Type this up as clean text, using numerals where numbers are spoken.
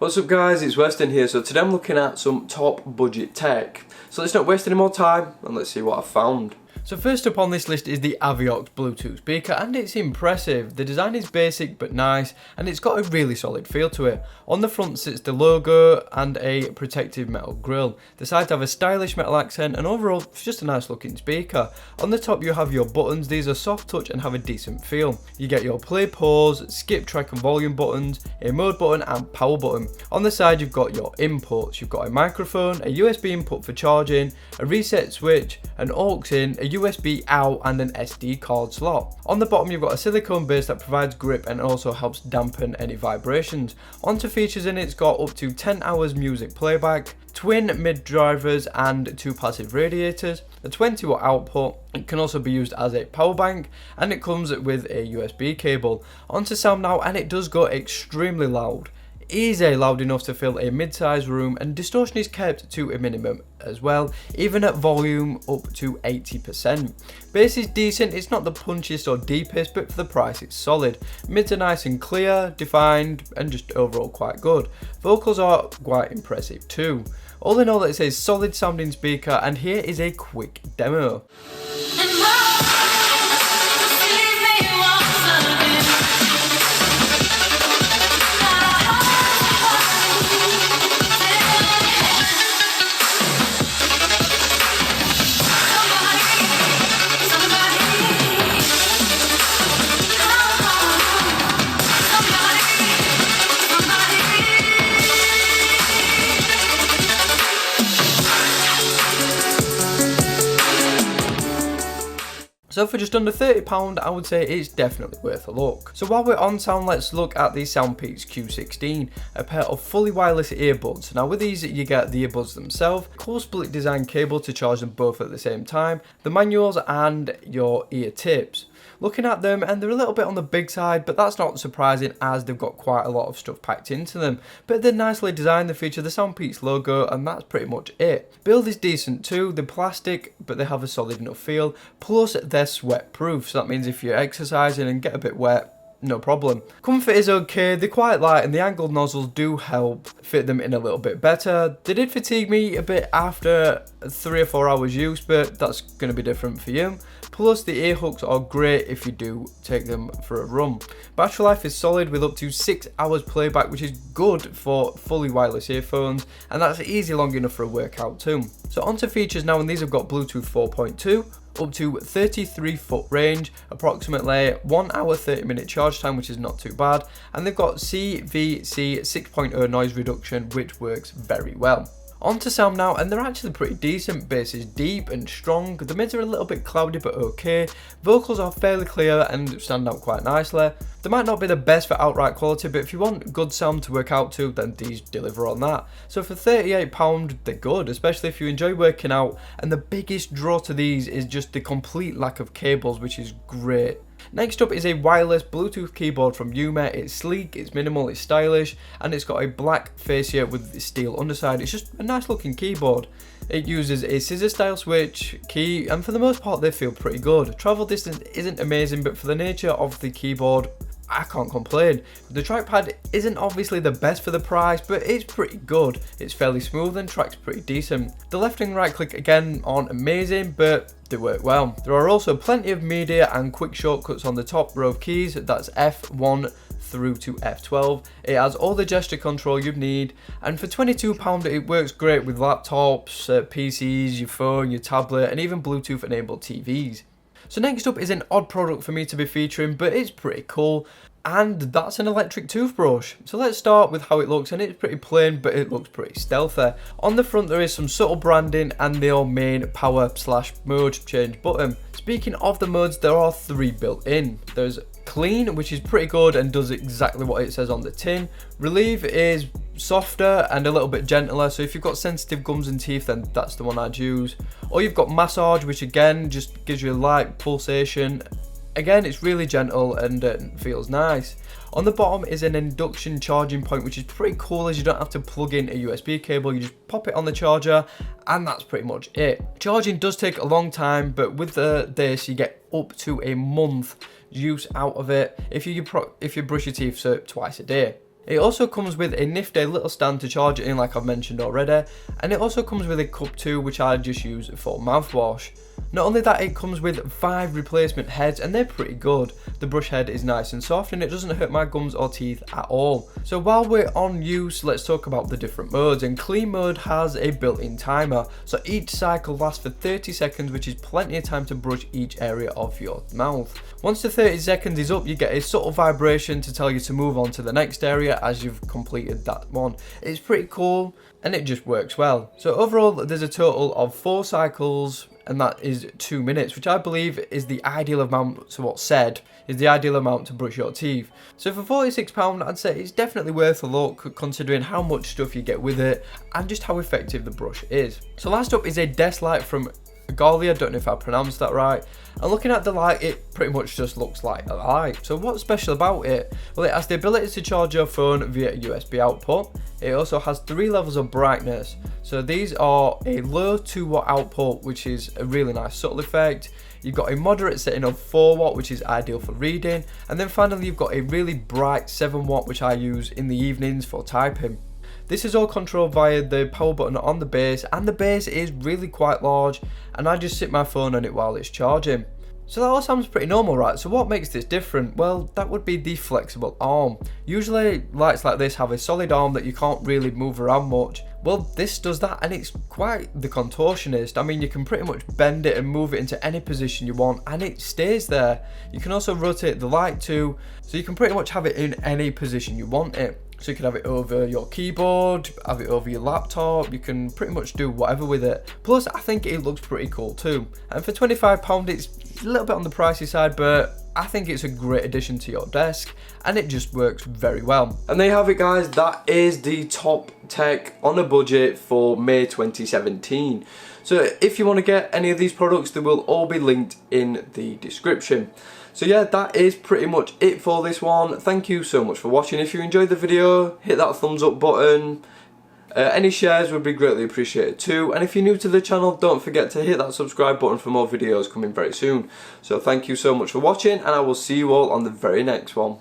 What's up guys, it's Weston here. So today I'm looking at some top budget tech. So let's not waste any more time and let's see what I've found. So first up on this list is the Aviox Bluetooth speaker, and it's impressive. The design is basic but nice, and it's got a really solid feel to it. On the front sits the logo and a protective metal grille. The sides have a stylish metal accent, and overall it's just a nice looking speaker. On the top you have your buttons. These are soft touch and have a decent feel. You get your play, pause, skip, track and volume buttons, a mode button and power button. On the side you've got your inputs. You've got a microphone, a USB input for charging, a reset switch, an aux in, a USB out and an SD card slot. On the bottom you've got a silicone base that provides grip and also helps dampen any vibrations. Onto features in it's got up to 10 hours music playback, twin mid drivers and 2 passive radiators, a 20 watt output. It can also be used as a power bank, and it comes with a USB cable. Onto sound now, and it does go extremely loud. Easy loud enough to fill a mid-sized room, and distortion is kept to a minimum as well, even at volume up to 80%. Bass is decent, it's not the punchiest or deepest, but for the price it's solid. Mids are nice and clear, defined, and just overall quite good. Vocals are quite impressive too. All in all, it's a solid sounding speaker, and here is a quick demo. So for just under £30, I would say it's definitely worth a look. So while we're on sound, let's look at the Soundpeaks Q16, a pair of fully wireless earbuds. Now with these you get the earbuds themselves, cool split design cable to charge them both at the same time, the manuals and your ear tips. Looking at them, and they're a little bit on the big side, but that's not surprising as they've got quite a lot of stuff packed into them. But they're nicely designed, they feature the Soundpeaks logo, and that's pretty much it. Build is decent too, they're plastic, but they have a solid enough feel, plus they're sweat proof, so that means if you're exercising and get a bit wet, no problem. Comfort is okay, they're quite light and the angled nozzles do help fit them in a little bit better. They did fatigue me a bit after 3 or 4 hours use, but that's going to be different for you. Plus the ear hooks are great if you do take them for a run. Battery life is solid with up to 6 hours playback, which is good for fully wireless earphones, and that's easy long enough for a workout too. So onto features now, and these have got Bluetooth 4.2, up to 33 foot range, approximately 1 hour 30-minute charge time, which is not too bad, and they've got CVC 6.0 noise reduction, which works very well. Onto sound now, and they're actually pretty decent. Bass is deep and strong, the mids are a little bit cloudy but okay, vocals are fairly clear and stand out quite nicely. They might not be the best for outright quality, but if you want good sound to work out to, then these deliver on that. So for £38 they're good, especially if you enjoy working out, and the biggest draw to these is just the complete lack of cables, which is great. Next up is a wireless Bluetooth keyboard from Yuma. It's sleek, it's minimal, it's stylish, and it's got a black fascia with the steel underside. It's just a nice looking keyboard. It uses a scissor style switch, key, and for the most part they feel pretty good. Travel distance isn't amazing, but for the nature of the keyboard, I can't complain. The trackpad isn't obviously the best for the price, but it's pretty good. It's fairly smooth and tracks pretty decent. The left and right click again aren't amazing, but they work well. There are also plenty of media and quick shortcuts on the top row of keys, that's F1 through to F12. It has all the gesture control you'd need, and for £22 it works great with laptops, PCs, your phone, your tablet, and even Bluetooth enabled TVs. So next up is an odd product for me to be featuring, but it's pretty cool, and that's an electric toothbrush. So let's start with how it looks, and it's pretty plain, but it looks pretty stealthy. On the front there is some subtle branding and the main power/mode change button. Speaking of the modes, there are 3 built in. There's clean, which is pretty good and does exactly what it says on the tin. Relieve is softer and a little bit gentler, so if you've got sensitive gums and teeth, then that's the one I'd use. Or you've got massage, which again just gives you a light pulsation. Again, it's really gentle and feels nice. On the bottom is an induction charging point, which is pretty cool as you don't have to plug in a USB cable, you just pop it on the charger and that's pretty much it. Charging does take a long time, but with this you get up to a month use out of it if you brush your teeth twice a day. It also comes with a nifty little stand to charge it in, like I've mentioned already, and it also comes with a cup too, which I just use for mouthwash. Not only that, it comes with 5 replacement heads and they're pretty good. The brush head is nice and soft and it doesn't hurt my gums or teeth at all. So while we're on use, let's talk about the different modes. And clean mode has a built-in timer, so each cycle lasts for 30 seconds, which is plenty of time to brush each area of your mouth. Once the 30 seconds is up, you get a subtle vibration to tell you to move on to the next area as you've completed that one. It's pretty cool and it just works well. So overall, there's a total of 4 cycles, and that is 2 minutes, which I believe is the ideal amount, so what's said is the ideal amount to brush your teeth. So for £46, I'd say it's definitely worth a look, considering how much stuff you get with it and just how effective the brush is. So last up is a desk light from Golly, I don't know if I pronounced that right. And looking at the light, it pretty much just looks like a light. So what's special about it? Well, it has the ability to charge your phone via a USB output. It also has 3 levels of brightness. So these are a low 2 watt output, which is a really nice subtle effect. You've got a moderate setting of 4 watt, which is ideal for reading. And then finally, you've got a really bright 7 watt, which I use in the evenings for typing. This is all controlled via the power button on the base, and the base is really quite large, and I just sit my phone on it while it's charging. So that all sounds pretty normal, right? So what makes this different? Well, that would be the flexible arm. Usually lights like this have a solid arm that you can't really move around much. Well, this does that, and it's quite the contortionist. I mean, you can pretty much bend it and move it into any position you want, and it stays there. You can also rotate the light too, so you can pretty much have it in any position you want it. So you can have it over your keyboard, have it over your laptop, you can pretty much do whatever with it. Plus, I think it looks pretty cool too. And for £25, it's a little bit on the pricey side, but I think it's a great addition to your desk, and it just works very well. And there you have it, guys. That is the top tech on a budget for May 2017. So if you want to get any of these products, they will all be linked in the description. So yeah, that is pretty much it for this one. Thank you so much for watching. If you enjoyed the video, hit that thumbs up button. Any shares would be greatly appreciated too. And if you're new to the channel, don't forget to hit that subscribe button for more videos coming very soon. So thank you so much for watching, and I will see you all on the very next one.